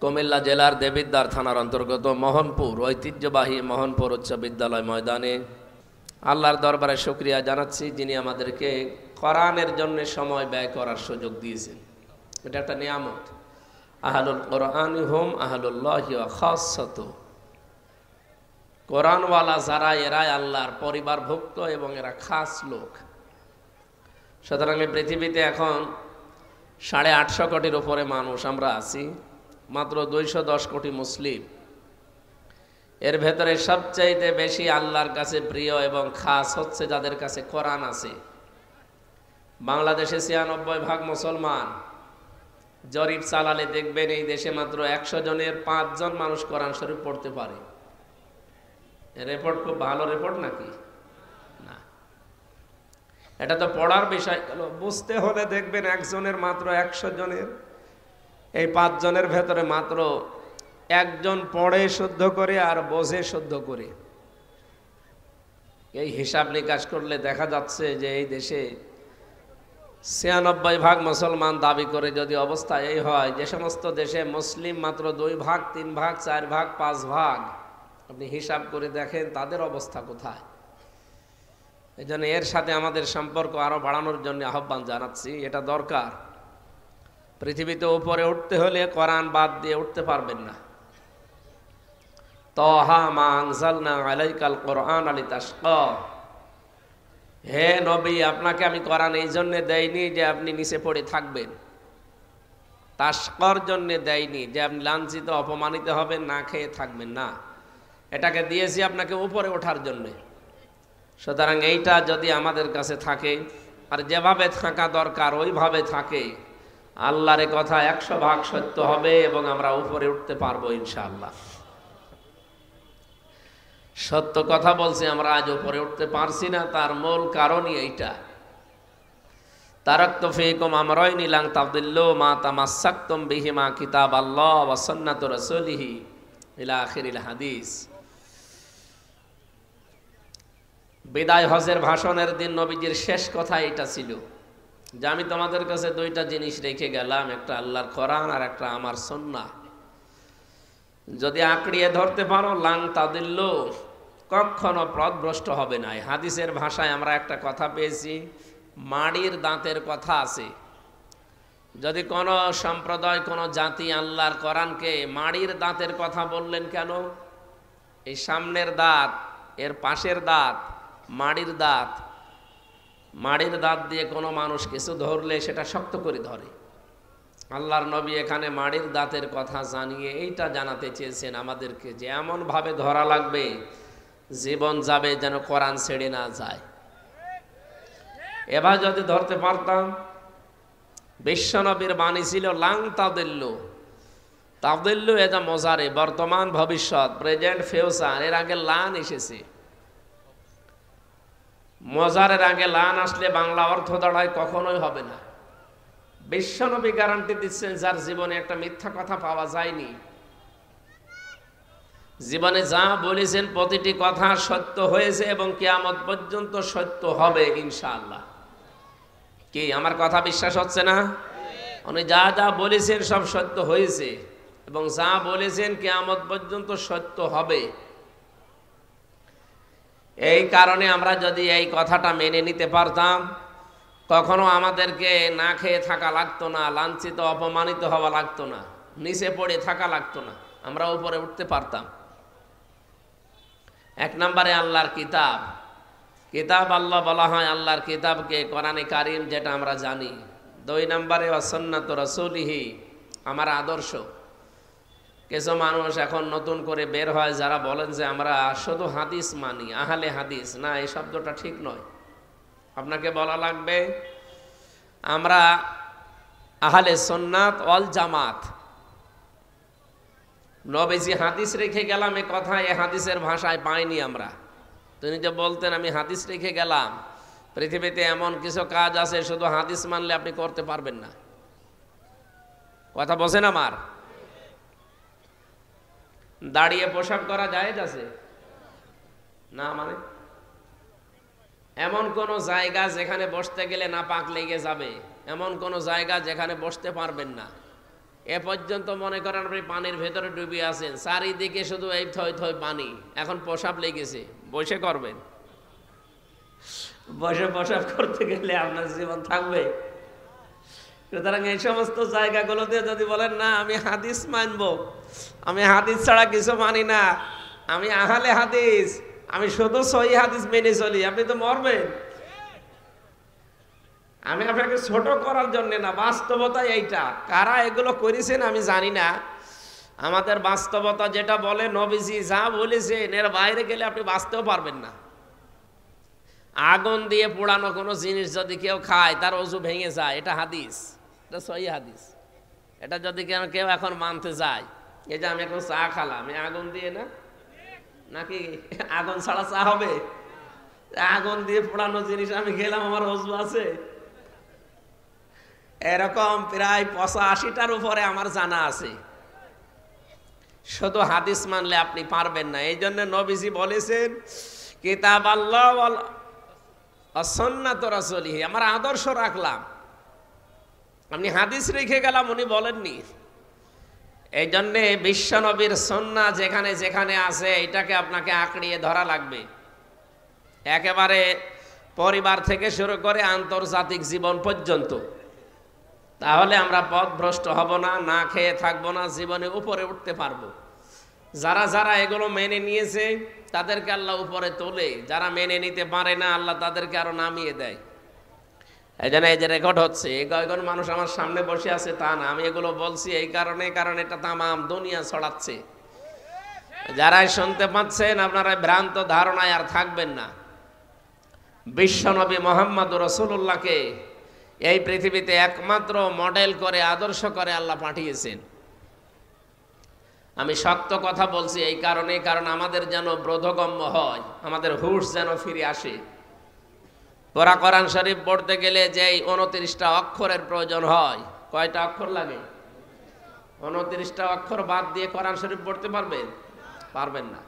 কুমিল্লা জেলার দেবিদ্বার থানার অন্তর্গত মোহনপুর ঐতিহ্যবাহী মোহনপুর উচ্চ বিদ্যালয় ময়দানে আল্লাহর দরবারে শুকরিয়া জানাচ্ছি, যিনি আমাদেরকে কোরআনের জন্য সময় ব্যয় করার সুযোগ দিয়েছেন। এটা একটা নিয়ামত। আহলুল কোরআন হুম আহলুল্লাহি ওয়া খাসসাতু। কোরআনওয়ালা যারা, এরাই আল্লাহর পরিবারভুক্ত এবং এরা খাস লোক। সুতরাং এই পৃথিবীতে এখন 850 কোটির উপরে মানুষ আমরা আছি, মাত্র 210 কোটি মুসলিম। এর ভেতরে সবচাইতে বেশি আল্লাহর কাছে প্রিয় এবং খাস হচ্ছে যাদের কাছে কোরআন আছে। বাংলাদেশে 96% মুসলমান। জরিপ চালালে দেখবেন এই দেশে মাত্র 100 জনের 5 জন মানুষ কোরআন শরীফ পড়তে পারে। রিপোর্ট খুব ভালো রিপোর্ট নাকি? না, এটা তো পড়ার বিষয়। বুঝতে হলে দেখবেন একজনের মাত্র 100 জনের, এই 5 জনের ভেতরে মাত্র একজন পড়ে শুদ্ধ করে আর বোঝে শুদ্ধ করে। এই হিসাব নিকাশ করলে দেখা যাচ্ছে যে এই দেশে 96% মুসলমান দাবি করে যদি অবস্থা এই হয়, যে সমস্ত দেশে মুসলিম মাত্র 2 ভাগ, 3 ভাগ, 4 ভাগ, 5 ভাগ, আপনি হিসাব করে দেখেন তাদের অবস্থা কোথায়। এই জন্য এর সাথে আমাদের সম্পর্ক আরো বাড়ানোর জন্য আহ্বান জানাচ্ছি। এটা দরকার। পৃথিবীতে উপরে উঠতে হলে কোরআন বাদ দিয়ে উঠতে পারবেন না। তাহা মা আনজালনা আলাইকাল কোরআন লিতাশকা। হে নবী, আপনাকে আমি কোরআন এই জন্য দেইনি যে আপনি নিচে পড়ে থাকবেন, তাশকার জন্য দেইনি যে আপনি লাঞ্ছিত অপমানিত হবেন, না খেয়ে থাকবেন, না। এটাকে দিয়েছি আপনাকে উপরে ওঠার জন্য। সুতরাং এইটা যদি আমাদের কাছে থাকে আর যেভাবে থাকা দরকার ওইভাবে থাকে, আল্লাহর কথা 100% সত্য হবে এবং আমরা উপরে উঠতে পারবো ইনশাআল্লাহ। সত্য কথা বলছি, আমরা আজ উপরে উঠতে পারছি না, তার মূল কারণই এইটা। তারাকতু ফীকুম আমরাইনি লান তাদিল্লু মা তামাসসাকতুম বিহিমা কিতাবাল্লাহ ওয়া সুন্নাতু রাসূলিহি ইলা আখিরিল হাদিস। বিদায় হজের ভাষণের দিন নবীজির শেষ কথা এটা ছিল যে আমি তোমাদের কাছে 2টা জিনিস রেখে গেলাম, একটা আল্লাহর কোরআন আর একটা আমার সুন্নাহ। যদি আঁকড়িয়ে ধরতে পারো লাং তাদিল্লু, কখনো পথভ্রষ্ট হবে না। হাদিসের ভাষায় আমরা একটা কথা পেয়েছি, মাড়ির দাঁতের কথা আছে। যদি কোনো সম্প্রদায়, কোনো জাতি আল্লাহর কোরআনকে মাড়ির দাঁতের কথা বললেন কেন? এই সামনের দাঁত, এর পাশের দাঁত, মাড়ির দাঁত। মাড়ির দাঁত দিয়ে কোনো মানুষ কিছু ধরলে সেটা শক্ত করে ধরে। আল্লাহর নবী এখানে মাড়ির দাঁতের কথা জানিয়ে এইটা জানাতে চেয়েছেন আমাদেরকে যে এমনভাবে ধরা লাগবে জীবন যাবে যেন কোরআন ছেড়ে না যায়। এবার যদি ধরতে পারতাম, বিশ্বনবীর বাণী ছিল লাং তাদিল্লু। তাদিল্লু এটা মোজারে, বর্তমান ভবিষ্যৎ, প্রেজেন্ট ফিউচার। এর আগে লান এসেছে। মোজারের আগে লান আসলে বাংলা অর্থ দাঁড়ায় কখনোই হবে না। বিশ্বনবী গ্যারান্টি দিচ্ছেন যার জীবনে একটা মিথ্যা কথা পাওয়া যায়নি, জীবনে যা বলেছেন প্রতিটি কথা সত্য হয়েছে এবং কিয়ামত পর্যন্ত সত্য হবে ইনশাআল্লাহ। কি আমার কথা বিশ্বাস হচ্ছে না? উনি যা যা বলেছেন সব সত্য হয়েছে এবং যা বলেছেন কিয়ামত পর্যন্ত সত্য হবে। এই কারণে আমরা যদি এই কথাটা মেনে নিতে পারতাম, কখনো আমাদেরকে না খেয়ে থাকা লাগতো না, লাঞ্ছিত অপমানিত হওয়া লাগতো না, নিচে পড়ে থাকা লাগতো না, আমরা উপরে উঠতে পারতাম। 1 নম্বরে আল্লাহর কিতাব। কিতাব আল্লাহ বলা হয় আল্লাহর কিতাবকে, কোরআনে কারিম, যেটা আমরা জানি। 2 নম্বরে ওয়া সুন্নাতু রাসূলিহি, আমার আদর্শ। কিছু মানুষ এখন নতুন করে বের হয় যারা বলেন যে আমরা শুধু হাদিস মানি, আহলে হাদিস। না, এই শব্দটা ঠিক নয়। আপনাকে বলা লাগবে আমরা আহলে সুন্নাত ওয়াল জামাত। নবীজি হাদিস রেখে গেলাম, এ কথা এ হাদিসের ভাষায় পাইনি আমরা। তিনি যে বলতেন আমি হাদিস রেখে গেলাম, পৃথিবীতে এমন কিছু কাজ আছে শুধু হাদিস মানলে আপনি করতে পারবেন না। কথা বোঝেন আমার? দাঁড়িয়ে পোশাক করা জায়েজ আছে না? মানে এমন কোন জায়গা যেখানে বসতে গেলে নাপাক লেগে যাবে, এমন কোন জায়গা যেখানে বসতে পারবেন না, এ পর্যন্ত মনে করেন আপনি পানির ভেতরে ডুবে আছেন, চারিদিকে শুধু এই থই থই পানি, এখন প্রসাব লেগেছে, বসে করবেন? বসে প্রসাব করতে গেলে আপনার জীবন থাকবে? সুতরাং এই সমস্ত জায়গাগুলোতে যদি বলেন না আমি হাদিস মানবো, আমি হাদিস ছাড়া কিছু মানি না, আমি আহলে হাদিস, আমি শুধু সহি হাদিস মেনে চলি, আপনি তো মরবেন। আমি আপনাকে ছোট করার জন্য না, বাস্তবতা এইটা। কারা এগুলো করেছেন আমি জানি না, আমাদের বাস্তবতা যেটা বলে নবীজি যা বলেছেন এর বাইরে গেলে আপনি বাঁচতেও পারবেন না। আগুন দিয়ে পোড়ানো কোনো জিনিস যদি কেউ খায় তার অজু ভেঙে যায়, এটা হাদিস, এটা সহি হাদিস। এটা যদি কেউ এখন মানতে যায়, এই যে আমি এখন চা খালাম, আমি আগুন দিয়ে না, নাকি আগুন ছাড়া চা হবে? আগুন দিয়ে পোড়ানো জিনিস আমি খেলাম, আমার অজু আছে? এরকম প্রায় 85টার উপরে আমার জানা আছে। শুধু হাদিস মানলে আপনি পারবেন না। এই জন্য নবীজি বলেছেন কিতাব আল্লাহ ওয়াল সুন্নাত রাসূলিহি, আমার আদর্শ রাখলাম, আপনি হাদিস রেখে গেলাম, উনি বলেননি। এই জন্যে বিশ্ব নবীর সুন্নাহ যেখানে যেখানে আছে এটাকে আপনাকে আঁকড়িয়ে ধরা লাগবে, একেবারে পরিবার থেকে শুরু করে আন্তর্জাতিক জীবন পর্যন্ত। তাহলে আমরা পথভ্রষ্ট হব না, না খেয়ে থাকবো না, জীবনে উপরে উঠতে পারবো। যারা যারা এগুলো মেনে নিয়েছে তাদেরকে আল্লাহ উপরে তোলে, যারা মেনে নিতে পারে না আল্লাহ তাদেরকে আরো নামিয়ে দেয়। এই জন্য এই যে রেকর্ড হচ্ছে, এই কয়েকজন মানুষ আমার সামনে বসে আছে তা না, আমি এগুলো বলছি এই কারণে, কারণ এটা তামাম দুনিয়া ছড়াচ্ছে। যারাই শুনতে পাচ্ছেন আপনারা ভ্রান্ত ধারণায় আর থাকবেন না। বিশ্বনবী মুহাম্মদ রাসূলুল্লাহকে এই পৃথিবীতে একমাত্র মডেল করে, আদর্শ করে আল্লাহ পাঠিয়েছেন। আমি সত্য কথা বলছি এই কারণে, কারণ আমাদের যেন বোধগম্য হয়, আমাদের হুঁশ যেন ফিরে আসে। পুরা কোরআন শরীফ পড়তে গেলে যে 29টা অক্ষরের প্রয়োজন হয়, কয়টা অক্ষর লাগে? 29টা অক্ষর বাদ দিয়ে কোরআন শরীফ পড়তে পারবেন? পারবেন না।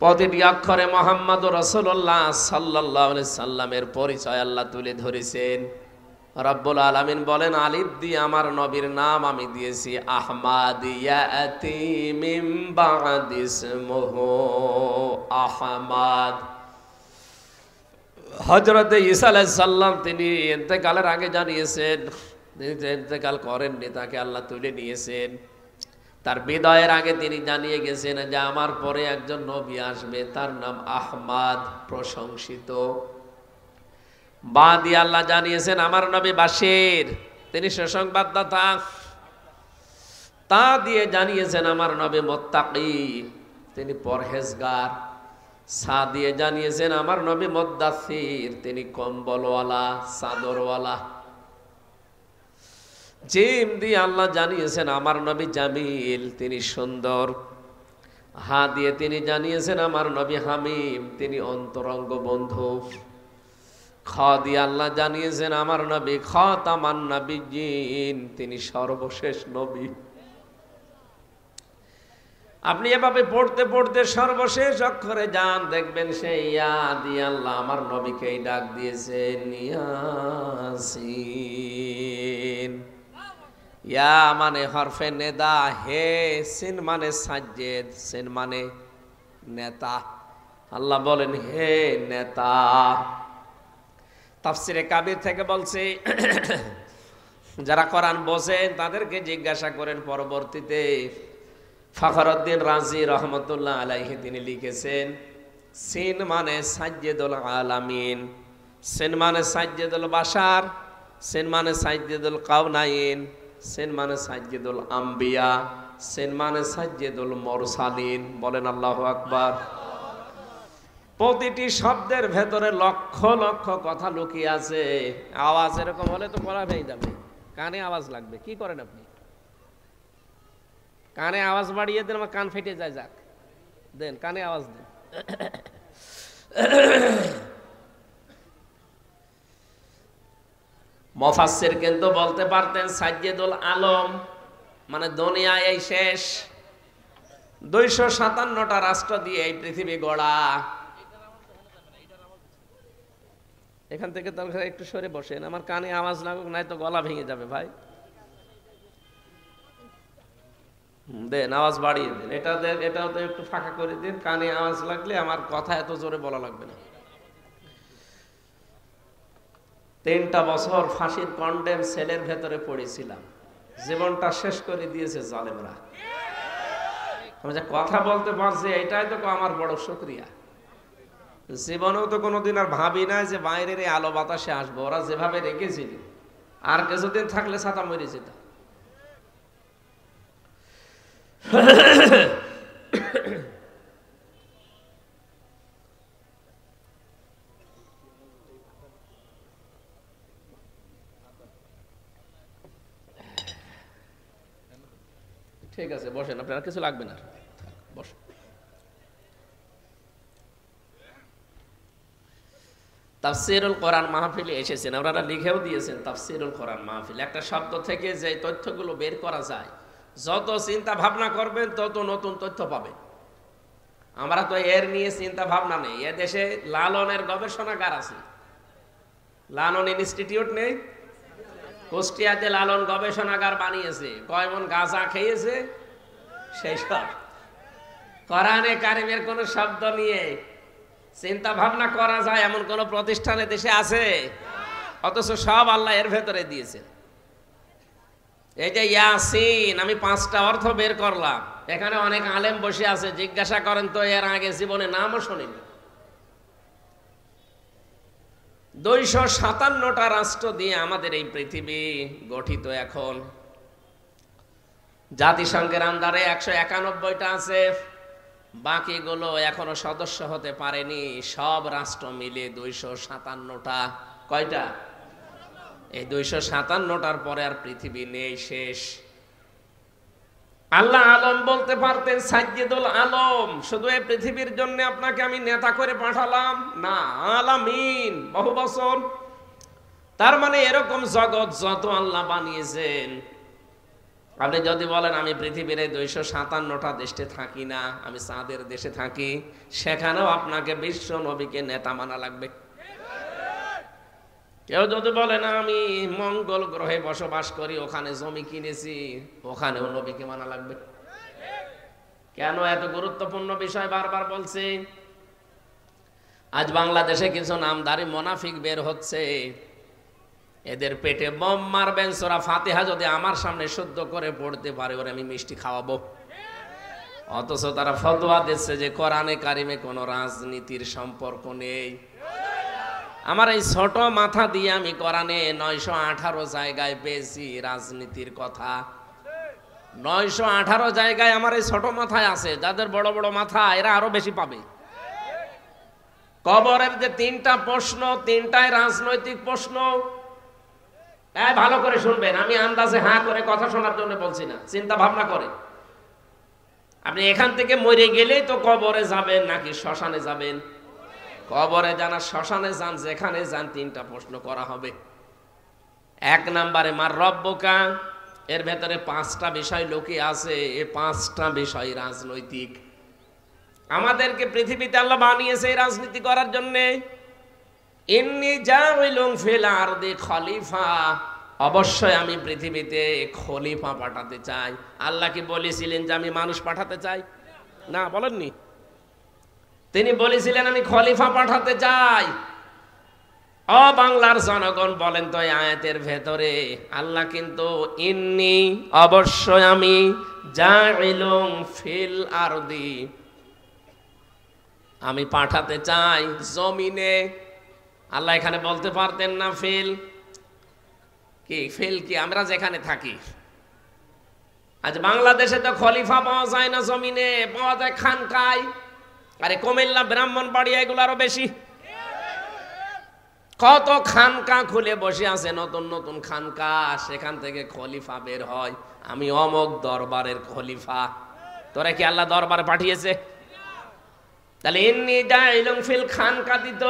প্রতিটি অক্ষরে মুহাম্মদুর রাসূলুল্লাহ সাল্লাল্লাহু আলাইহি সাল্লামের পরিচয় আল্লাহ তুলে ধরেছেন। রব্বুল আলামিন বলেন, আলিফ দিয়ে আমার নবীর নাম আমি দিয়েছি আহমাদ, ইয়াতি মিন বা'দি ইসমুহু আহমাদ। হযরত ঈসা আলাইহিস সালাম তিনি ইন্তেকালের আগে জানিয়েছেন, তিনি যে ইন্তেকাল করেননি তাকে আল্লাহ তুলে নিয়েছেন। তার বিদায়ের আগে তিনি জানিয়ে গেছেন যে আমার পরে একজন নবী আসবে, তার নাম আহমাদ, প্রশংসিত। বা দিয়ে আল্লাহ জানিয়েছেন আমার নবী বাশির, তিনি সুসংবাদদাতা। তা দিয়ে জানিয়েছেন আমার নবী মুত্তাকি, তিনি পরহেজগার। সা দিয়ে জানিয়েছেন আমার নবী মুদ্দাসির, তিনি কম্বলওয়ালা, চাদরওয়ালা। জিম দিয়ে আল্লাহ জানিয়েছেন আমার নবী জামিল, তিনি সুন্দর। হা দিয়ে তিনি জানিয়েছেন আমার নবী হামিম, তিনি অন্তরঙ্গ বন্ধু। খ দিয়ে আল্লাহ জানিয়েছেন আমার নবী খাতামান নাবিয়্যিন, তিনি সর্বশেষ নবী। আপনি এভাবে পড়তে পড়তে সর্বশেষ অক্ষরে যান, দেখবেন সেই ইয়া দিয়ে আল্লাহ আমার নবীকে ডাক দিয়েছেন ইয়াসিন। ইয়া মানে হরফে নেদা, হে। সিন মানে সাজ্জেদ, সিন মানে নেতা। আল্লাহ বলেন হে নেতা। তাফসিরে কাবির থেকে বলছে, যারা কোরআন বোঝেন তাদেরকে জিজ্ঞাসা করেন পরবর্তীতে। ফখরুদ্দিন রাজি রহমতুল্লাহ আলাইহি তিনি লিখেছেন, সিন মানে সাজ্জেদুল আলামিন, সিন মানে সাজ্জেদুল বাশার, সিন মানে সাজ্জেদুল কাউনাইন, সিন মানে সাজ্জেদুল আম্বিয়া, সিন মানে সাজ্জেদুল মুরসালিন। বলেন আল্লাহু আকবার। প্রতিটি শব্দের ভেতরে লক্ষ লক্ষ কথা লুকিয়ে আছে। আওয়াজ এরকম হলে তো পড়া ভেঙে যাবে, কানে আওয়াজ লাগবে। কি করেন আপনি? কানে আওয়াজ বাড়িয়ে দেন, আমার কান ফেটে যায়। যাক দেন, কানে আওয়াজ দেন। মুফাসসির কিন্তু বলতে পারতেন সাজ্জেদুল আলম মানে দুনিয়া এই শেষ। 257টা রাষ্ট্র দিয়ে এই পৃথিবী গড়া। এখান থেকে তার একটু সরে বসেন, আমার কানে আওয়াজ লাগুক, নাই তো গলা ভেঙে যাবে ভাই। দেন আওয়াজ বাড়িয়ে দিন, এটা দেন, এটাও তো একটু ফাঁকা করে দিন, কানে আওয়াজ লাগলে আমার কথা এত জোরে বলা লাগবে না। 3টা বছর ফাঁসির কন্ডেম সেলের ভেতরে পড়েছিলাম, জীবনটা শেষ করে দিয়েছে জালেমরা। আমি যে কথা বলতে পারছি এটাই তো আমার বড় শুকরিয়া। জীবনেও তো কোনোদিন আর ভাবি না যে বাইরের এই আলো বাতাসে আসবো। ওরা যেভাবে রেখেছিল আর কিছুদিন থাকলে ছাতা মরে যেত। ঠিক আছে বসেন, আপনার কিছু লাগবে না, বসেন। তাফসীরুল কোরআন মাহফিলে এসেছেন, আপনারা লিখেও দিয়েছেন তাফসীরুল কোরআন মাহফিল। একটা শব্দ থেকে যে তথ্যগুলো বের করা যায়, যত চিন্তা ভাবনা করবেন তত নতুন তথ্য পাবেন। আমরা তো এর নিয়ে চিন্তা ভাবনা নেই। এ দেশে লালনের গবেষণাগার আছে, লালন ইনস্টিটিউট নেই? কুষ্টিয়াতে লালন গবেষণাগার বানিয়েছে। কয় মন গাঁজা খেয়েছে সেই সব। কোরআনে কারিমের কোন শব্দ নিয়ে চিন্তা ভাবনা করা যায় এমন কোন প্রতিষ্ঠানে দেশে আছে? অথচ সব আল্লাহ এর ভেতরে দিয়েছে। এই যে ইয়াসিন, আমি 5টা অর্থ বের করলাম। এখানে অনেক আলেম বসে আছে, জিজ্ঞাসা করেন তো এর আগে জীবনে নামও শুনিনি। 257টা রাষ্ট্র দিয়ে আমাদের এই পৃথিবী গঠিত। এখন জাতিসংঘের আন্ডারে 191টা আছে, বাকিগুলো এখনো সদস্য হতে পারেনি। সব রাষ্ট্র মিলে 257টা। কয়টা? এই 257টার পরে আর পৃথিবী নেই, শেষ। আল্লাহ আলম বলতে পারতেন সাজ্জিদুল আলম, শুধু এই পৃথিবীর জন্য আপনাকে আমি নেতা করে পাঠালাম না, আলামিন, বহু বছর। তার মানে এরকম জগৎ যত আল্লাহ বানিয়েছেন, আপনি যদি বলেন আমি পৃথিবীর এই 257টা দেশে থাকি না, আমি চাঁদের দেশে থাকি, সেখানেও আপনাকে বিশ্ব নবীকে নেতা মানা লাগবে। কেউ যদি বলে না আমি মঙ্গল গ্রহে বসবাস করি, ওখানে জমি কিনেছি, ওখানেও নবীকে মানা লাগবে। কেন এত গুরুত্বপূর্ণ বিষয় বারবার বলছি? আজ বাংলাদেশে কিছু নামধারী মুনাফিক বের হচ্ছে, এদের পেটে বম মারবেন। সূরা ফাতিহা যদি আমার সামনে শুদ্ধ করে পড়তে পারে, ওরে আমি মিষ্টি খাওয়াবো। অথচ তারা ফতোয়া দিচ্ছে যে কোরআনে কারিমে কোনো রাজনীতির সম্পর্ক নেই। আমার এই ছোট মাথা দিয়ে আমি কোরআনে 918 জায়গায় পেয়েছি রাজনীতির কথা। 918 জায়গায় আমার এই ছোট মাথায় আছে। যাদের বড় বড় মাথা এরা আরো বেশি পাবে। কবরের যে 3টা প্রশ্ন, 3টাই রাজনৈতিক প্রশ্ন। ভালো করে শুনবেন, আমি আন্দাজে হ্যাঁ করে কথা শোনার জন্য বলছি না, চিন্তা ভাবনা করে। আপনি এখান থেকে মরে গেলেই তো কবরে যাবেন নাকি শ্মশানে যাবেন? কবরে যান আর শ্মশানে যান, যেখানে যান 3টা প্রশ্ন করা হবে। 1 নম্বরে মার রব্বুকা, এর ভেতরে 5টা বিষয় লুকিয়ে আছে। এই 5টা বিষয় রাজনৈতিক। আমাদেরকে পৃথিবীতে আল্লাহ বানিয়েছে এই রাজনীতি করার জন্য। ইন্নী জাইলুন ফিল আরদি খলিফা, অবশ্যই আমি পৃথিবীতে খলিফা পাঠাতে চাই। আল্লাহ কি বলেছিলেন যে আমি মানুষ পাঠাতে চাই? না, বলেননি। তিনি বলেছিলেন আমি খলিফা পাঠাতে চাই। ও বাংলার জনগণ, বলেন তো এই আয়াতের ভেতরে আল্লাহ কিন্তু ইন্নী, অবশ্যই আমি, জাইলুন ফিল আরদি, আমি পাঠাতে চাই জমিনে। আল্লাহ এখানে বলতে পারতেন না ফিল কি? ফিল কি? আমরা যেখানে থাকি। আজ বাংলাদেশে তো খলিফা পাওয়া যায় না জমিনে, পাওয়া যায় খানকায়। আরে কুমিল্লা, ব্রাহ্মণবাড়িয়া এগুলো আরো বেশি। কত খানকা খুলে বসে আছে, নতুন নতুন খানকা, সেখান থেকে খলিফা বের হয়। আমি অমক দরবারের খলিফা। তোরা কি আল্লাহ দরবারে পাঠিয়েছে? তাহলে ইন্নী জাইলুন ফিল খানকা দিত,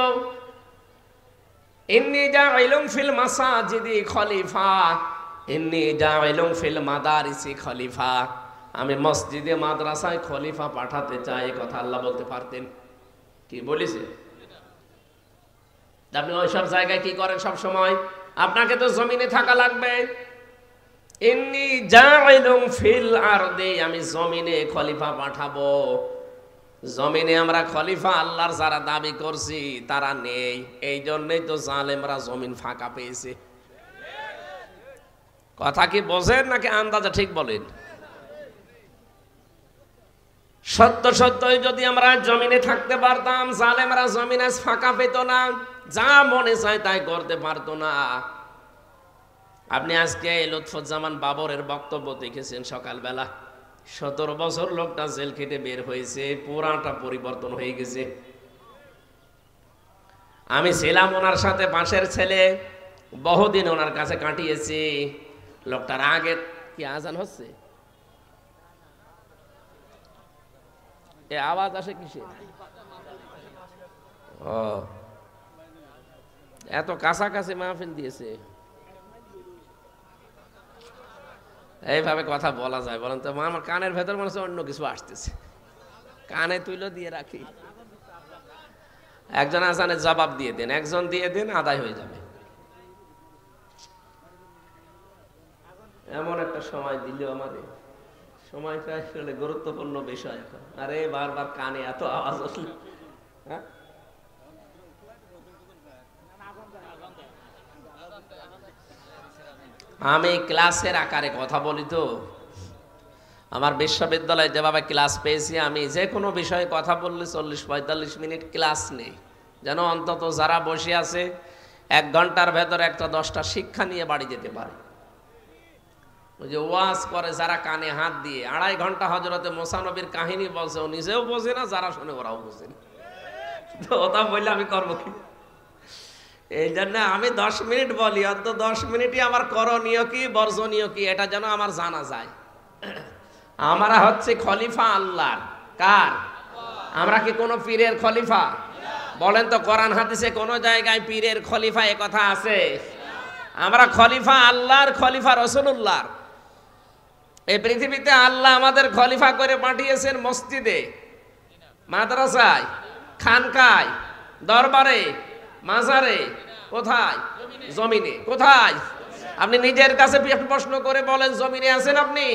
ইন্নী জাইলুন ফিল মাসাজিদি খলিফা, ইন্নী জাইলুন ফিল মাদারিসি খলিফা, আমি মসজিদে মাদ্রাসায় খলিফা পাঠাতে চাই। এই কথা আল্লাহ বলতে পারতেন? কি বলেছে? আপনি ওই সব জায়গায় কি করেন সব সময়? আপনাকে তো জমিনে থাকা লাগবে। ইন্নী জাইলুম ফিল আরদি, আমি জমিনে খলিফা পাঠাবো। জমিনে আমরা খলিফা আল্লাহর যারা দাবি করছি তারা নেই, এই জন্যই তো জালেমরা জমিন ফাঁকা পেয়েছে। কথা কি বোঝেন নাকি আন্দাজে ঠিক বলেন? সত্য সত্যই যদি আমরা জমিনে থাকতে পারতাম, জালেমরা জমিনে ফাঁকা পেত না, যা মনে চায় তাই করতে পারতো না। আপনি আজকে লুৎফুজ্জামান বাবরের বক্তব্য দেখেছেন সকালবেলা। 17 বছর লোকটা জেল খেটে বের হয়েছে, পুরাটা পরিবর্তন হয়ে গেছে। আমি ছিলাম ওনার সাথে, পাশের ছেলে, বহুদিন ওনার কাছে কাটিয়েছি। লোকটার আগে কি আজান হচ্ছে? এ আওয়াজ আসে কিসে? ও, এত কাছাকাছি মাহফিল দিয়েছে, এইভাবে কথা বলা যায় বলেন তো? আমার কানের ভেতর মনে হচ্ছে অন্য কিছু আসতেছে, কানে তুইলো দিয়ে রাখি। একজন আজানের জবাব দিয়ে দেন, একজন দিয়ে দেন, আদায় হয়ে যাবে। এমন একটা সময় দিল আমাদের, সময়টা আসলে গুরুত্বপূর্ণ বিষয় এখন। আরে বারবার কানে এত আওয়াজ আসলো, হ্যাঁ? আমি ক্লাসের আকারে কথা বলি তো, আমার বিশ্ববিদ্যালয়ে যেভাবে ক্লাস পেয়েছি, আমি যে কোনো বিষয়ে কথা বললে 40-45 মিনিট ক্লাস নেই, যেন অন্তত যারা বসে আছে 1 ঘন্টার ভেতর একটা 10টা শিক্ষা নিয়ে বাড়ি যেতে পারে। ওই যে ওয়াজ করে যারা কানে হাত দিয়ে, 2.5 ঘন্টা হযরতে মুসা নবীর কাহিনী বলছে, ও নিজেও বোঝে না, যারা শুনে ওরাও বোঝে না, তো ওটা বললে আমি করবো কি? এই জন্য আমি 10 মিনিট বলি, অন্তত 10 মিনিটই আমার করণীয় কি বর্জনীয় কি এটা যেন আমার জানা যায়। আমরা হচ্ছে খলিফা আল্লাহর। কার? আমরা কি কোনো পীরের খলিফা? বলেন তো কোরআন হাদিসে কোন জায়গায় পীরের খলিফা এ কথা আছে? আমরা খলিফা আল্লাহর, খলিফা রাসূলুল্লাহর। এই পৃথিবীতে আল্লাহ আমাদের খলিফা করে পাঠিয়েছেন মসজিদে, মাদ্রাসায়, খানকায়, দরবারে, মাজারে। কোথায়? জমিনে। কোথায়? আপনি নিজের কাছে প্রশ্ন করে বলেন, জমিনে আছেন আপনি?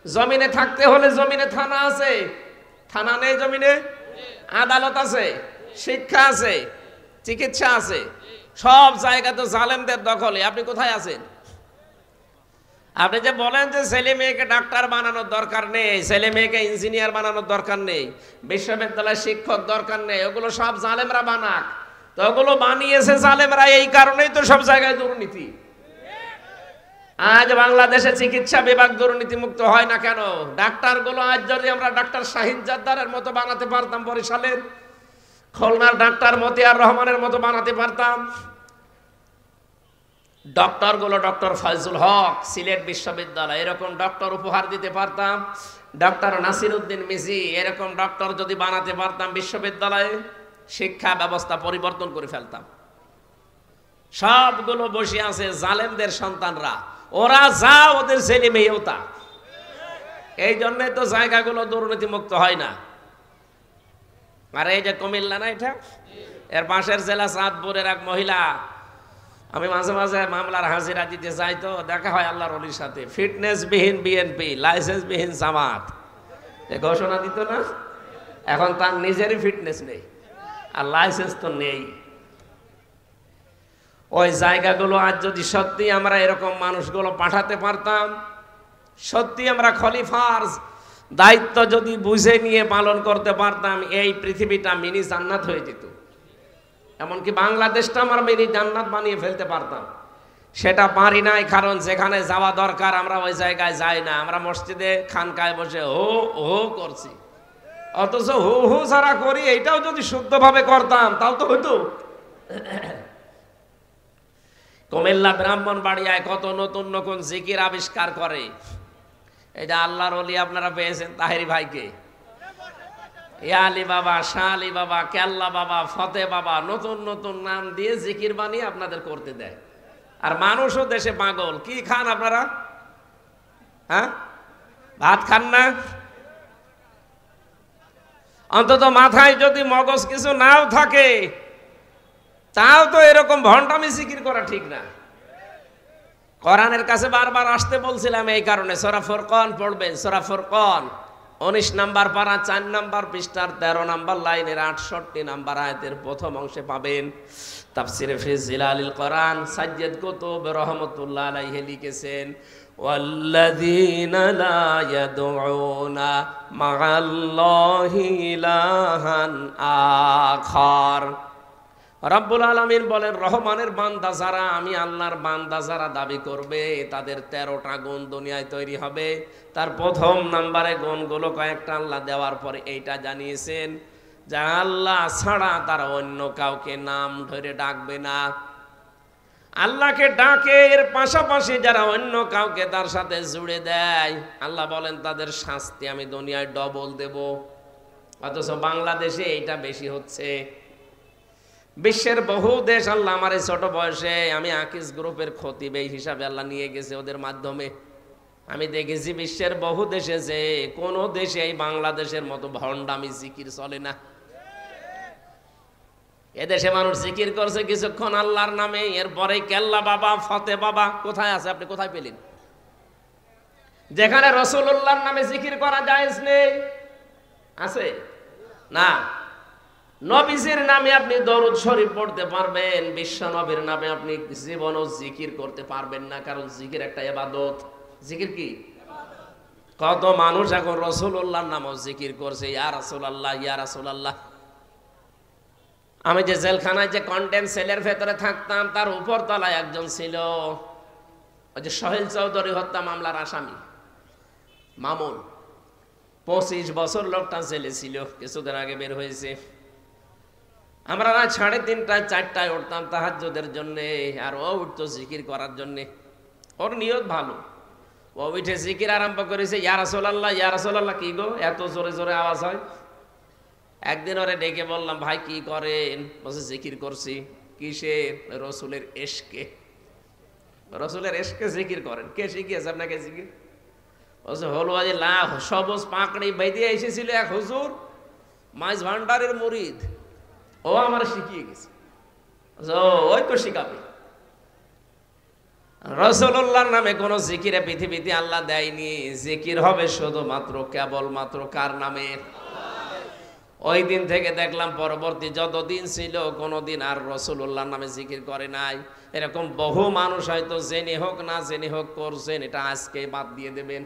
জমিনে থাকতে হলে জমিনে থানা আছে, থানা নেই জমিনে? আদালত আছে, শিক্ষা আছে, চিকিৎসা আছে, সব জায়গা তো জালেমদের দখলে। আপনি কোথায় আছেন? আপনি যে বলেন যে ছেলে মেয়েকে ডাক্তার বানানোর দরকার নেই, ছেলে মেয়েকে ইঞ্জিনিয়ার বানানোর দরকার নেই, বিশ্ববিদ্যালয়ের শিক্ষক দরকার নেই, ওগুলো সব জালেমরা বানাক। তো ওগুলো বানিয়েছে জালেমরা, এই কারণেই তো সব জায়গায় দুর্নীতি। আজ বাংলাদেশে চিকিৎসা বিভাগ দুর্নীতি মুক্ত হয় না কেন? ডাক্তারগুলো আজ যদি আমরা ডাক্তার শাহিদ জাদ্দারের মতো বানাতে পারতাম, বরিশালের, খুলনার ডাক্তার মতিয়ার রহমানের মতো বানাতে পারতাম, ডক্টরগুলো ডক্টর ফয়জুল হক সিলেট বিশ্ববিদ্যালয় এরকম ডক্টর উপহার দিতে পারতাম, ডক্টর নাসির উদ্দিন মিজি এরকম ডক্টর যদি বানাতে পারতাম বিশ্ববিদ্যালয়ে, শিক্ষা ব্যবস্থা পরিবর্তন করে ফেলতাম। সবগুলো বসে আছে জালেমদের সন্তানরা, ওরা যা ওদের ছেলে মেয়েও তা। এই জন্যই তো জায়গাগুলো দুর্নীতি মুক্ত হয় না। আর এই যে কুমিল্লা না, এটা এর পাশের জেলা চাঁদপুরের এক মহিলা, আমি মাঝে মাঝে মামলার হাজিরা দিতে যাই, তো দেখা হয় আল্লাহর ওলির সাথে, ফিটনেস বিহীন বিএনপি, লাইসেন্স বিহীন জামাত, ঘোষণা দিত না। এখন তার নিজেরই ফিটনেস নেই আর লাইসেন্স তো নেই। ওই জায়গাগুলো আজ যদি সত্যি আমরা এরকম মানুষগুলো পাঠাতে পারতাম, সত্যি আমরা খলিফার দায়িত্ব যদি বুঝে নিয়ে পালন করতে পারতাম, এই পৃথিবীটা মিনি জান্নাত হয়ে যেত। এমনকি বাংলাদেশটা আমরা মিনি জান্নাত বানিয়ে ফেলতে পারতাম। সেটা পারি নাই, কারণ যেখানে যাওয়া দরকার আমরা ওই জায়গায় যাই না। আমরা মসজিদে খানকায় বসে হো হো করছি, অথচ হু হু যারা করি এইটাও যদি শুদ্ধভাবে করতাম তাও তো হইতো। কুমিল্লা ব্রাহ্মণবাড়িয়ায় কত নতুন নতুন জিকির আবিষ্কার করে। এই যে আল্লাহর ওলি আপনারা পেয়েছেন তাহেরি ভাইকে, ইয়া আলী বাবা, শাহ আলী বাবা, কেল্লা বাবা, ফতে বাবা, নতুন নতুন নাম দিয়ে জিকির বানিয়ে আপনাদের করতে দেয়। আর মানুষও দেশে পাগল। কি খান আপনারা? হ্যাঁ, ভাত খান না? অন্তত মাথায় যদি মগজ কিছু নাও থাকে, তাও তো এরকম ভণ্ডামি জিকির করা ঠিক না। কোরআনের কাছে বারবার আসতে বলছিলাম এই কারণে। সূরা ফুরকান পড়বেন, সূরা ফুরকান 19 নম্বর পারা 4 নম্বর পৃষ্ঠার 13 নম্বর লাইনের 68 নম্বর আয়াতের প্রথম অংশে পাবেন। তাফসিরে ফি জিলালিল কোরআন সাজ্জাদ কুতুব রাহমাতুল্লাহ আলাইহি লিখেছেন, ওয়াল্লাযীনা লা ইয়াদউনা মা'আল্লাহি ইলাহান আখার। রব্বুল আলামিন বলেন, রহমানের বান্দা যারা, আমি আল্লাহর বান্দা যারা দাবি করবে তাদের 13টা গুণ দুনিয়ায় তৈরি হবে। তার প্রথম নম্বরে গুণগুলো কয়েকটা আল্লাহ দেওয়ার পরে এইটা জানিয়েছেন, যারা আল্লাহ ছাড়া তারা অন্য কাউকে নাম ধরে ডাকবে না। আল্লাহকে ডাকে, এর পাশাপাশি যারা অন্য কাউকে তার সাথে জুড়ে দেয়, আল্লাহ বলেন তাদের শাস্তি আমি দুনিয়ায় ডবল দেব। অথচ বাংলাদেশে এইটা বেশি হচ্ছে। বিশ্বের বহু দেশ, আল্লাহ আমার এই ছোট বয়সে, আমি আকিস গ্রুপের খতিব এই হিসাবে আল্লাহ নিয়ে গেছে ওদের মাধ্যমে, আমি দেখেছি বিশ্বের বহু দেশে যে কোন দেশে এই বাংলাদেশের মতো ভণ্ডামি জিকির চলে না। এদেশে মানুষ জিকির করছে কিছুক্ষণ আল্লাহর নামে, এরপরে কেল্লা বাবা ফতে বাবা কোথায় আছে? আপনি কোথায় পেলেন? যেখানে রাসূলুল্লাহর নামে জিকির করা জায়েজ নেই, আছে না? নবীজির নামে আপনি দরুদ শরীফ পড়তে পারবেন, বিশ্ব নবীর নামে আপনি জীবনও জিকির করতে পারবেন না, কারণ জিকির একটা ইবাদত। জিকির কি? কত মানুষ এখন রাসূলুল্লাহর নামও জিকির করছে, ইয়া রাসূলুল্লাহ, ইয়া রাসূলুল্লাহ। আমি যে জেলখানায় যে কন্ডেম সেলের ভেতরে থাকতাম, তার উপর তলায় একজন ছিল, ওই যে সোহেল চৌধুরী হত্যা মামলার আসামি মামুন। 25 বছর লোকটা জেলে ছিল, কিছুদিন আগে বের হয়েছে। আমরা রাত 3:30টায় 4টায় উঠতাম তাহাজ্জুদের জন্য, আর ও উঠতো জিকির করার জন্য। ওর নিয়ত ভালো, ও উঠে জিকির আরম্ভ করেছে, ইয়া রাসূলুল্লাহ, ইয়া রাসূলুল্লাহ। কি গো এত জোরে জোরে আওয়াজ হয়? একদিন ওরে ডেকে বললাম, ভাই কি করেন? বলছে জিকির করছি। কিসের? রসুলের এশকে। রসুলের এশকে জিকির করেন? কে শিখিয়েছে আপনাকে জিকির? বলছে হলো আজ লাখ সবুজ পাকড়ি বেঁধে এসেছিল এক হুজুর, মাইজ ভান্ডারের মুরিদ, ও আমার শিখিয়ে গেছে। ওই তো শিখাবে। রাসূলুল্লাহর নামে কোন জিকিরে পৃথিবীতে আল্লাহ দেয়নি। জিকির হবে শুধুমাত্র কেবলমাত্র কার নামে? ওই দিন থেকে দেখলাম পরবর্তী যতদিন ছিল কোনোদিন আর রাসূলুল্লাহর নামে জিকির করে নাই। এরকম বহু মানুষ হয়তো জেনে হোক না জেনে হোক করছেন, এটা আজকে বাদ দিয়ে দেবেন।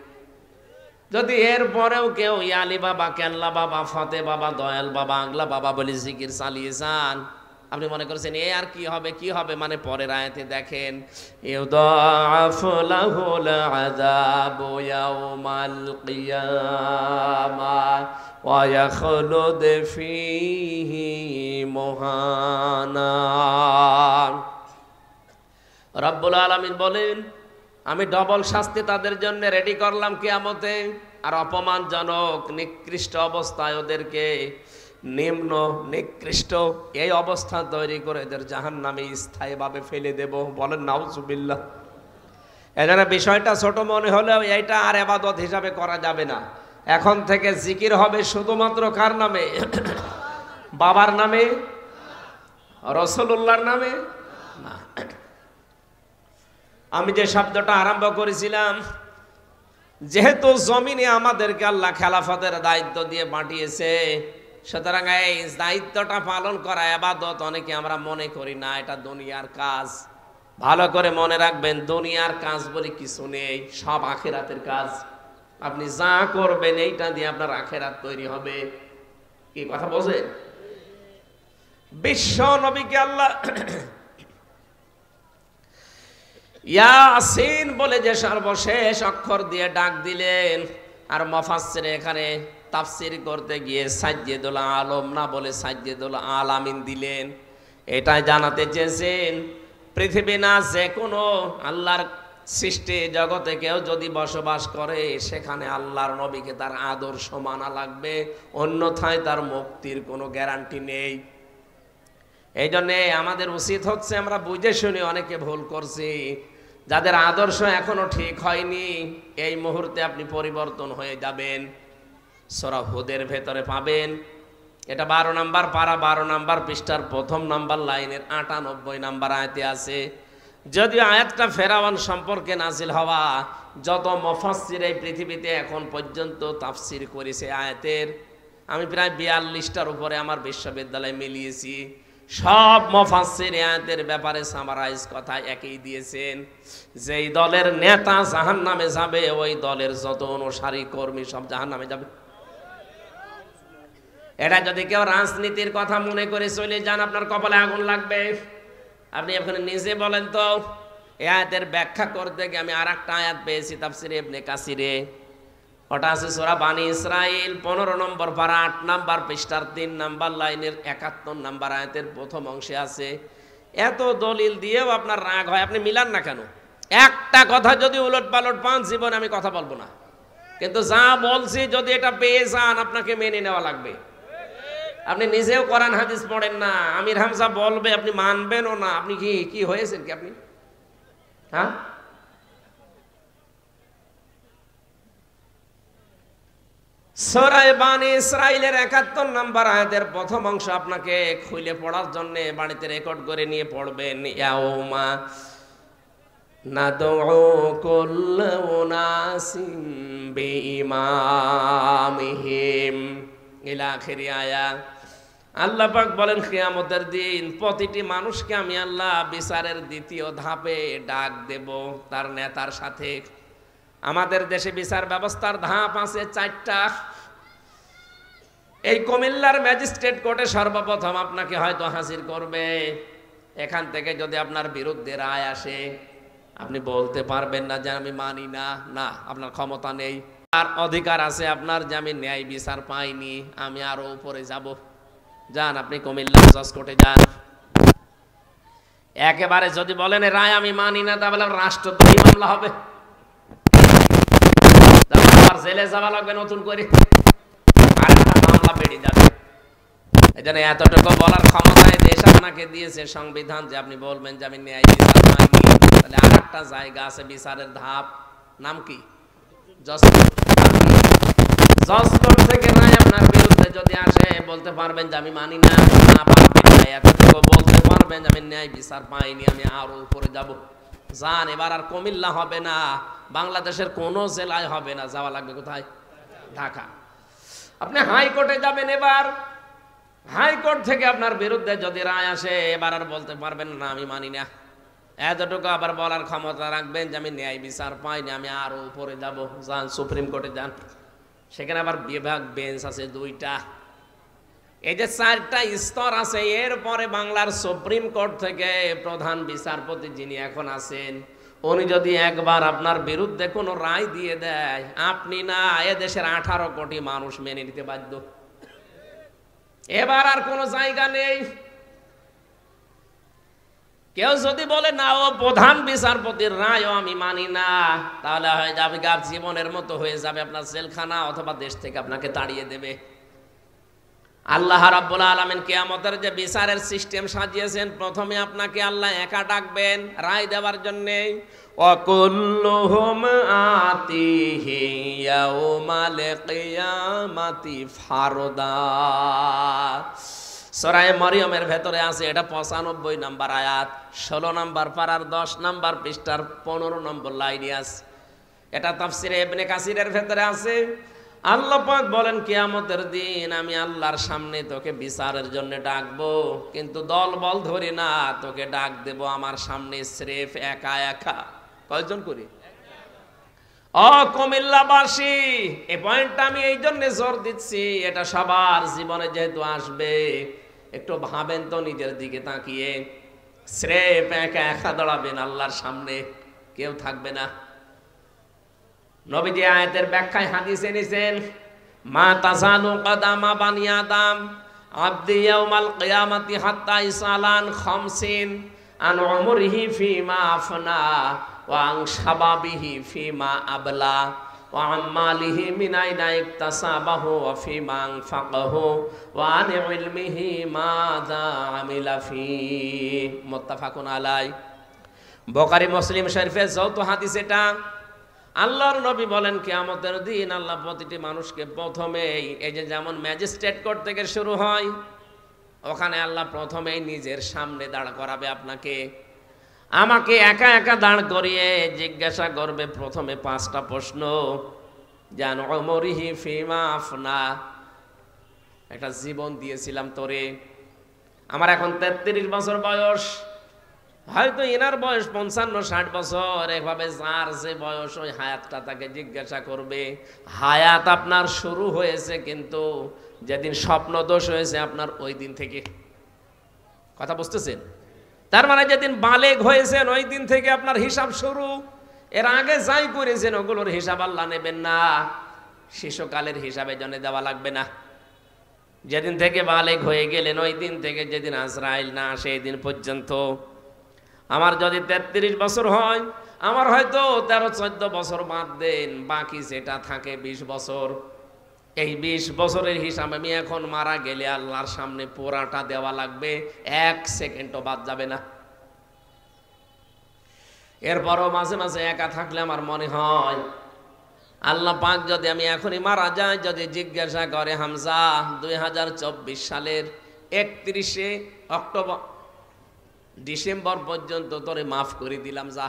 যদি এর পরেও কেউ ইয়ালি বাবা, কেল্লা বাবা, ফতে বাবা, দয়াল বাবা, আগলা বাবা বলে জিকির চালিয়ে যান, আপনি মনে করছেন এ আর কি হবে? কি হবে মানে পরের আয়াতে দেখেন, ইউদাআফু লাহুল আযাবু ইয়াউমাল কিয়ামাহ ওয়া ইয়াখলুদ ফীহি মুহানা। রব্বুল আলামিন বলেন, আমি ডবল শাস্তি তাদের জন্য রেডি করলাম কিয়ামতে, আর অপমানজনক নিকৃষ্ট অবস্থায় ওদেরকে, নিম্ন নিকৃষ্ট এই অবস্থা তৈরি করে এদের জাহান্নামে স্থায়ীভাবে ফেলে দেব। বলেন নাউজুবিল্লাহ। এজন্য বিষয়টা ছোট মনে হলেও এইটা আর ইবাদত হিসাবে করা যাবে না। এখন থেকে জিকির হবে শুধুমাত্র কার নামে? বাবার নামে, রাসূলুল্লাহর নামে না। আমি যে শব্দটা আরম্ভ করেছিলাম, যেহেতু জমিনে আমাদেরকে আল্লাহ খেলাফতের দায়িত্ব দিয়ে পাঠিয়েছে, সুতরাং এই দায়িত্বটা পালন করা ইবাদত অনেকে আমরা মনে করি না, এটা দুনিয়ার কাজ। ভালো করে মনে রাখবেন, দুনিয়ার কাজ বলে কিছু নেই, সব আখিরাতের কাজ। আপনি যা করবেন এইটা দিয়ে আপনার আখিরাত তৈরি হবে। কি কথা বোঝেন? বিশ্ব নবীকে আল্লাহ ইয়াসিন বলে যে সর্বশেষ অক্ষর দিয়ে ডাক দিলেন, আর মুফাসসির এখানে তাফসীর করতে গিয়ে সাজ্জাদুল আলম না বলে সাজ্জাদুল আলামিন দিলেন। এটাই জানাতে চেয়েছেন, পৃথিবী না যে কোনো আল্লাহর সৃষ্টি জগতে কেউ যদি বসবাস করে, সেখানে আল্লাহর নবীকে তার আদর্শ মানা লাগবে, অন্যথায় তার মুক্তির কোনো গ্যারান্টি নেই। এই জন্যে আমাদের উচিত হচ্ছে, আমরা বুঝে শুনে অনেকে ভুল করছি, যাদের আদর্শ এখনো ঠিক হয়নি, এই মুহূর্তে আপনি পরিবর্তন হয়ে যাবেন। সূরা হুদের ভেতরে পাবেন, এটা 12 নম্বর পারা 12 নম্বর পৃষ্ঠার প্রথম নম্বর লাইনের 98 নম্বর আয়াতে আছে, যদিও আয়াতটা ফেরাউন সম্পর্কে নাজিল হওয়া, যত মুফাসসির এই পৃথিবীতে এখন পর্যন্ত তাফসির করেছে আয়াতের, আমি প্রায় 42টার উপরে আমার বিশ্ববিদ্যালয়ে মিলিয়েছি, সব মুফাসসির আয়াতের ব্যাপারে সামারাইজ কথা একই দিয়েছেন, যেই দলের নেতা জাহান্নামে যাবে ওই দলের যত অনুসারী কর্মী সব জাহান্নামে যাবে। এটা যদি কেউ রাজনীতির কথা মনে করে চলে যান, আপনার কপালে আগুন লাগবে। আপনি এখানে নিজে বলেন তো, এই আয়াতের ব্যাখ্যা করতে গিয়ে আমি আর একটা আয়াত পেয়েছি তাফসিরে ইবনে কাসিরে, ওটা আছে সূরা বানি ইসরাইল 15 নম্বর পারা 8 নম্বর পৃষ্ঠার 3 নম্বর লাইনের 71 নম্বর আয়াতের প্রথম অংশে আছে। এত দলিল দিয়েও আপনার রাগ হয়, আপনি মিলান না কেন? একটা কথা যদি উলট পালট পান, জীবনে আমি কথা বলবো না, কিন্তু যা বলছি যদি এটা পেয়ে যান আপনাকে মেনে নেওয়া লাগবে। আপনি নিজেও কোরআন হাদিস পড়েন না, আমির হামজা বলবে আপনি মানবেনও না। আপনি কি হয়েছেন কি আপনি? হ্যাঁ, সূরা বানি ইসরাইলের 71 নম্বর আয়াতের প্রথম অংশ আপনাকে খুলে পড়ার জন্য বাড়িতে রেকর্ড করে নিয়ে পড়বেন। ইয়াউমা নাদউ কুল্লা উনাসিম বিইমামিহিম ইলা আখিরি আয়াত। আল্লাহ পাক বলেন কিয়ামতের দিন প্রতিটি মানুষকে আমি আল্লাহ বিচারের দ্বিতীয় ধাপে ডাক দেব তার নেতার সাথে। আমাদের দেশে বিচার ব্যবস্থার ধাপ আছে 4টা। এই কুমিল্লার ম্যাজিস্ট্রেট কোর্টে সর্বপ্রথম আপনাকে হয়তো হাজির করবে। এখান থেকে যদি আপনার বিরুদ্ধে রায় আসে, আপনি বলতে পারবেন না যে আমি মানি না, না, আপনার ক্ষমতা নেই। আর অধিকার আছে আপনার যে আমি ন্যায় বিচার পাইনি, আমি আরো উপরে যাব। যান, আপনি কুমিল্লা জজ কোর্টে যান। একেবারে যদি বলেন রায় আমি মানি না, তাহলে রাষ্ট্রদ্রোহী মামলা হবে, আবার জেলে যাওয়া লাগবে নতুন করে, আর একটা মামলা বেড়ে যাবে। এই জন্য এতটুকু বলার ক্ষমতায় দেশ আপনাকে দিয়েছে সংবিধান, যে আপনি বলবেন যে আমি ন্যায় বিচার পাইনি। তাহলে আর একটা জায়গা আছে বিচারের ধাপ, নাম কি? জজ কোর্ট থেকে রায় আপনার বিরুদ্ধে যদি আসে, বলতে পারবেন যে আমি মানি না, না পারবেন না, এতটুকু বলতে পারবেন যে আমি ন্যায় বিচার পাইনি, আমি আরো উপরে যাব। যান, এবার আর কুমিল্লা হবে না, বাংলাদেশের কোন জেলায় হবে না, যাওয়া লাগবে কোথায়? ঢাকা। আপনি হাইকোর্টে যাবেন। এবার হাইকোর্ট থেকে আপনার বিরুদ্ধে যদি রায় আসে, এবার আর বলতে পারবেন না আমি মানি না, এতটুকু আবার বলার ক্ষমতা রাখবেন যে আমি ন্যায় বিচার পাইনি, আমি আরো উপরে যাব। যান, সুপ্রিম কোর্টে যান, সেখানে আবার বিভাগ বেঞ্চ আছে 2টা। এই যে 4টা স্তর আছে। এরপরে বাংলার সুপ্রিম কোর্ট থেকে প্রধান বিচারপতি যিনি এখন আছেন, উনি যদি একবার আপনার বিরুদ্ধে কোনো রায় দিয়ে দেয়, আপনি না, এদেশের 18 কোটি মানুষ মেনে নিতে বাধ্য। এবার আর কোনো জায়গা নেই। কেউ যদি বলে না, ও প্রধান বিচারপতির রায়ও আমি মানি না, তাহলে হয়ে যাবে জীবনের মতো হয়ে যাবে আপনার জেলখানা, অথবা দেশ থেকে আপনাকে তাড়িয়ে দেবে। আল্লাহ রাব্বুল আলামিন কিয়ামতের যে বিচারের সিস্টেম সাজিয়েছেন, প্রথমে আপনাকে আল্লাহ একা ডাকবেন রায় দেওয়ার জন্য। ওয়াকুল্লুহুম আতিহি ইয়াউমাল কিয়ামাতি ফারদা। সূরা মরিয়মের ভেতরে আছে, এটা 95 নম্বর আয়াত, 16 নম্বর পারার 10 নম্বর পৃষ্ঠার 15 নম্বর লাইনে আছে। এটা তাফসিরে ইবনে কাসিরের ভেতরে আছে। আল্লাহ পাক বলেন কিয়ামতের দিন আমি আল্লাহর সামনে তোকে বিচারের জন্য ডাকবো, কিন্তু দল বল ধরে না, তোকে ডাক দেব আমার সামনে স্রেফ একা একা। কয়জন করি? কুমিল্লাবাসী, এই পয়েন্টটা আমি এই জন্য জোর দিচ্ছি, এটা সবার জীবনে যেহেতু আসবে, একটু ভাবেন তো নিজের দিকে তাকিয়ে। স্রেফ একা একা দাঁড়াবেন আল্লাহর সামনে, কেউ থাকবে না। নবীজি আয়াতের ব্যাখ্যায় হাদিসে নিছেন, মা তাজালু কদামা বানি আদম আবদি ইয়াউমাল কিয়ামাতি হাত্তা ইসালান 50 আন উমরিহি ফিমা আফনা ওয়া আন শাবাবিহি ফিমা আবলা ওয়া আমালিহি মিন আইনা ইকতাসাবাহু ওয়া ফিমা আনফাকাহু ওয়া আন ইলমিহি মাযা আমিলা ফি। মুত্তাফাকুন আলাই। বুখারী মুসলিম শরীফের যৌথ হাদিস এটা। আল্লাহর নবী বলেন কিয়ামতের দিন আল্লাহ প্রতিটি মানুষকে প্রথমেই, এই যে যেমন ম্যাজিস্ট্রেট কোর্ট থেকে শুরু হয়, ওখানে আল্লাহ প্রথমেই নিজের সামনে দাঁড় করাবে আপনাকে। আমাকে একা একা দাঁড় করিয়ে জিজ্ঞাসা করবে প্রথমে 5টা প্রশ্ন। জান ওমরিহি ফিমা আফনা, একটা জীবন দিয়েছিলাম তোরে, আমার এখন 33 বছর বয়স, হয়তো এনার বয়স 55-60 বছর, এভাবে যার যে বয়স ওই হায়াতটা তাকে জিজ্ঞাসা করবে। হায়াত আপনার শুরু হয়েছে কিন্তু যেদিন স্বপ্ন দোষ হয়েছে আপনার ওই দিন থেকে। কথা বুঝতেছেন? তার মানে যেদিন বালেগ হয়েছেন ওই দিন থেকে আপনার হিসাব শুরু। এর আগে যাই করেছেন ওগুলোর হিসাব আল্লাহ নেবেন না, শিশুকালের হিসাবে জন্য দেওয়া লাগবে না। যেদিন থেকে বালেগ হয়ে গেলেন ওই দিন থেকে যেদিন আজরাইল না আসে এই দিন পর্যন্ত, আমার যদি 33 বছর হয়, আমার হয়তো 13-14 বছর বাদ দেন, বাকি যেটা থাকে 20 বছর, এই 20 বছরের হিসাব আমি এখন মারা গেলে আল্লাহর সামনে পুরাটা দেওয়া লাগবে, 1 সেকেন্ডও বাদ যাবে না। এরপরও মাঝে মাঝে একা থাকলে আমার মনে হয় আল্লাহ পাক যদি আমি এখনই মারা যাই, যদি জিজ্ঞাসা করে হামজা 2024 সালের 31শে অক্টোবর ডিসেম্বর পর্যন্ত তোরে মাফ করে দিলাম, যা,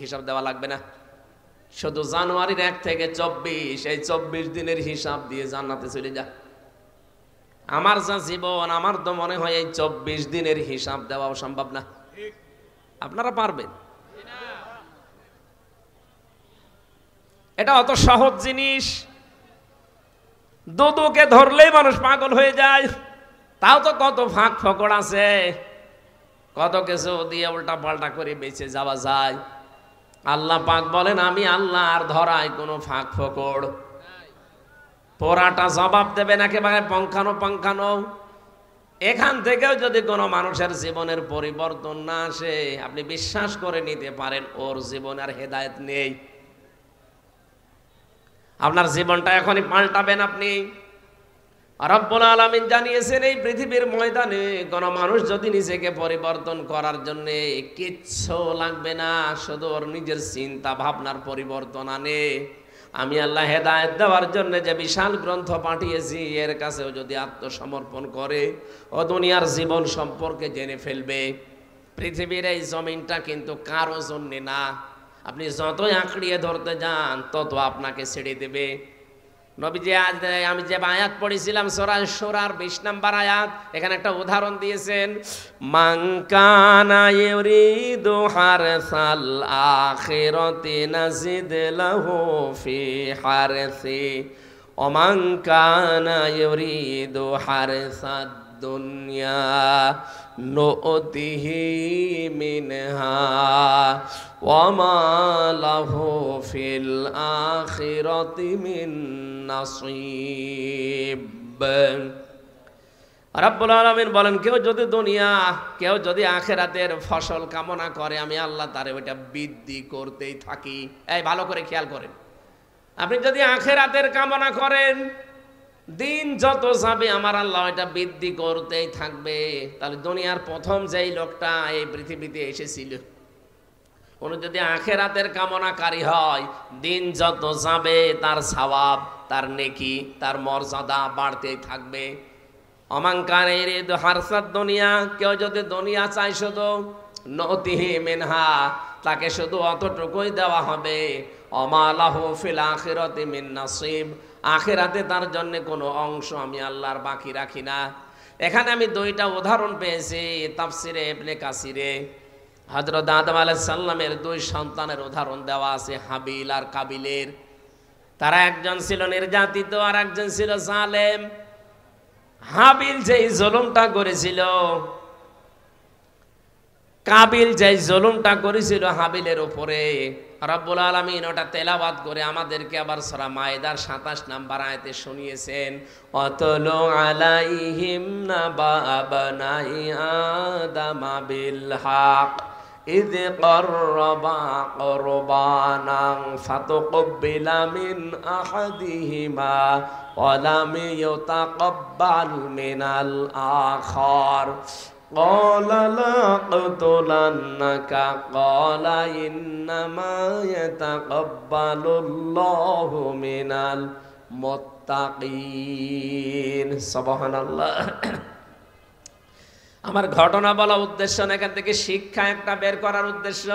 হিসাব দেওয়া লাগবে না। শুধু জানুয়ারির 1 থেকে 24, এই 24 দিনের হিসাব দিয়ে জান্নাতে চলে যা। আমার যা জীবন, আমার তো মনে হয় এই 24 দিনের হিসাব দেওয়াও সম্ভব না। আপনারা পারবেন? এটা অত সহজ জিনিস, দুদুকে ধরলেই মানুষ পাগল হয়ে যায়। তাও তো কত ফাঁক ফকড় আছে, কত কিছু দিয়ে উল্টা পাল্টা করে বেঁচে যাওয়া যায়। আল্লাহ পাক বলেন আমি আল্লাহ আর ধরায় কোনো ফাঁক ফকড়, পোড়াটা জবাব দেবেন একেবারে পঙ্খানো পঙ্খানো। এখান থেকেও যদি কোনো মানুষের জীবনের পরিবর্তন না আসে, আপনি বিশ্বাস করে নিতে পারেন ওর জীবনে আর হেদায়েত নেই। আপনার জীবনটা এখনই পাল্টাবেন আপনি। রব্বুল আলামিন জানিয়েছেন এই পৃথিবীর ময়দানে কোন মানুষ যদি নিজেকে পরিবর্তন করার জন্য কিচ্ছু লাগবে না, শুধু ওর নিজের চিন্তা ভাবনার পরিবর্তন আনে, আমি আল্লাহ হেদায়েত দেওয়ার জন্য যে বিশাল গ্রন্থ পাঠিয়েছি এর কাছেও যদি আত্মসমর্পণ করে, ও দুনিয়ার জীবন সম্পর্কে জেনে ফেলবে। পৃথিবীর এই জমিনটা কিন্তু কারো জন্য না, আপনি যতই আঁকড়িয়ে ধরতে যান তত আপনাকে ছেড়ে দেবে। নবীজি আজ আমি যে আয়াত পড়েছিলাম সূরা শুরার 20 নম্বর আয়াত, এখানে একটা উদাহরণ দিয়েছেন, মান কানা ইউরিদু হারসাল আখিরাতি নাজিদ লাহু ফি হারসি ওয়া মান কানা ইউরিদু হারসাদ দুনিয়া নুতিহি মিনহা ওয়া মা লাহু ফিল আখিরাতি মিন নাসিব। রব্বুল আলামিন বলেন কেউ যদি দুনিয়া, কেউ যদি আখিরাতের ফসল কামনা করে, আমি আল্লাহ তারে ওইটা বৃদ্ধি করতেই থাকি। এই ভালো করে খেয়াল করেন, আপনি যদি আখিরাতের কামনা করেন, দিন যত যাবে আমার আল্লাহ এটা বৃদ্ধি করতেই থাকবে। তাহলে দুনিয়ার প্রথম যেই লোকটা এই পৃথিবীতে এসেছিল, উনি যদি আখিরাতের কামনাকারী হয়, দিন যত যাবে তার সওয়াব, তার নেকি, তার মর্যাদা বাড়তেই থাকবে। অমাঙ্কারের হারসাদ দুনিয়া, কেউ যদি দুনিয়া চায় শুধু নতিহি মিনহা, তাকে শুধু অতটুকুই দেওয়া হবে। ওমা লাহু ফিল আখিরাতি মিন নাসিব, আখিরাতে তার জন্য কোনো অংশ আমি আল্লাহর বাকি রাখি না। এখানে আমি 2টা উদাহরণ পেয়েছি তাফসিরে ইবনে কাসিরে। হযরত আদম আলাইহিস সালামের 2 সন্তানের উদাহরণ দেওয়া আছে, হাবিল আর কাবিলের। তারা একজন ছিল নির্যাতিত আর একজন ছিল জালেম। হাবিল যেই জুলুমটা করেছিল, কাবিল যেই জুলুমটা করেছিল হাবিলের উপরে, রব্বুল আলামিন ওটা তেলাওয়াত করে আমাদেরকে আবার সূরা মায়েদার 27 নম্বর আয়াতে শুনিয়েছেন, ওয়াতলু আলাইহিম নাবা বানাই আদামা বিল হক ইয ক্বাররাবা কুরবানান ফাতুকবিলা মিন আহাদিহিমা ওয়া লাম ইউতাকাব্বাল মিনাল আখার قال لأقتلنك قال إنما يتقبل الله من المتقين। সুবহানাল্লাহ। আমার ঘটনা বলা উদ্দেশ্য না, এখান থেকে শিক্ষা একটা বের করার উদ্দেশ্য।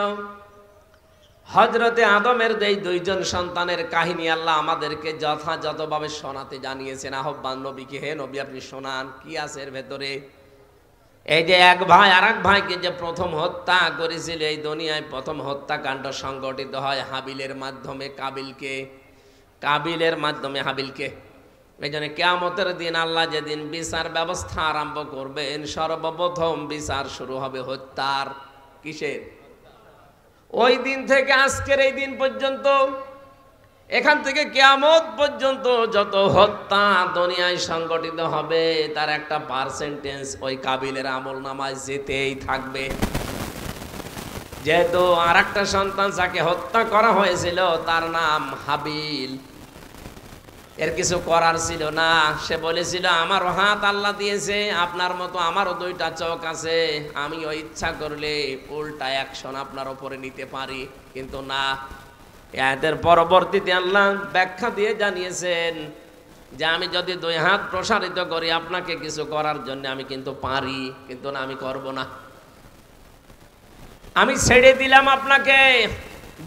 হযরতে আদমের এই দুইজন সন্তানের কাহিনী আল্লাহ আমাদেরকে যথাযথভাবে শোনাতে জানিয়েছেন। আহ্বান নবীকে, হে নবী আপনি শোনান কি আছে এর ভেতরে। এই যে এক ভাই আর এক ভাইকে যে প্রথম হত্যা করেছিল, এই দুনিয়ায় প্রথম হত্যাকাণ্ড সংগঠিত হয় হাবিলের মাধ্যমে কাবিলের মাধ্যমে হাবিলকে। এই জন্য কিয়ামতের দিন আল্লাহ যেদিন বিচার ব্যবস্থা আরম্ভ করবেন, সর্বপ্রথম বিচার শুরু হবে হত্যার। কিসের? ওই দিন থেকে আজকের এই দিন পর্যন্ত, এখান থেকে কিয়ামত পর্যন্ত যত হত্যা দুনিয়ায় সংগঠিত হবে তার একটা পার্সেন্টেজ ওই কাবিলের আমলনামায় যেতেই থাকবে। যেহেতু আর একটা সন্তান যাকে হত্যা করা হয়েছিল তার নাম হাবিল, এর কিছু করার ছিল না। সে বলেছিল আমারও হাত আল্লাহ দিয়েছে, আপনার মতো আমারও দুইটা চোখ আছে, আমিও ইচ্ছা করলে উল্টা অ্যাকশন আপনার উপরে নিতে পারি। কিন্তু না, এদের পরবর্তীতে আল্লাহ ব্যাখ্যা দিয়ে জানিয়েছেন যে আমি যদি দুই হাত প্রসারিত করি আপনাকে কিছু করার জন্য আমি কিন্তু পারি, কিন্তু না, আমি করব না। আমি ছেড়ে দিলাম আপনাকে।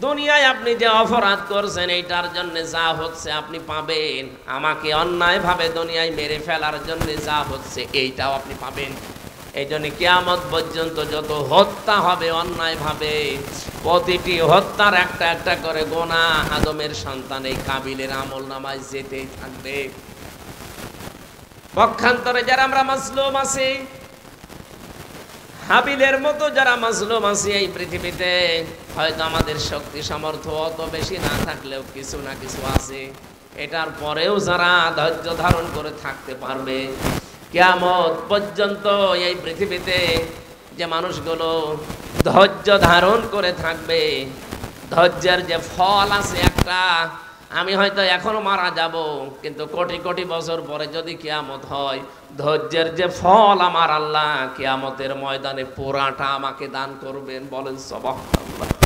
দুনিয়ায় আপনি যে অপরাধ করছেন এইটার জন্য যা হচ্ছে আপনি পাবেন, আমাকে অন্যায়ভাবে দুনিয়ায় মেরে ফেলার জন্য যা হচ্ছে এইটাও আপনি পাবেন। এই জন্য কিয়ামত পর্যন্ত যত হত্যা হবে অন্যায়ভাবে, প্রতিটি হত্যার একটা একটা করে গুনাহ আদমের সন্তান এই কাবিলের আমলনামায় যেতেই থাকবে। পক্ষান্তরে যারা আমরা মাজলুম আছি, হাবিলের মতো যারা মাজলুম আছি এই পৃথিবীতে, হয়তো আমাদের শক্তি সামর্থ্য অত বেশি না থাকলেও কিছু না কিছু আছে, এটার পরেও যারা ধৈর্য ধারণ করে থাকতে পারবে, কিয়ামত পর্যন্ত এই পৃথিবীতে যে মানুষগুলো ধৈর্য ধারণ করে থাকবে, ধৈর্যের যে ফল আছে একটা, আমি হয়তো এখনো মারা যাব কিন্তু কোটি কোটি বছর পরে যদি কিয়ামত হয়, ধৈর্যের যে ফল আমার আল্লাহ কিয়ামতের ময়দানে পুরাটা আমাকে দান করবেন। বলেন সুবহানাল্লাহ।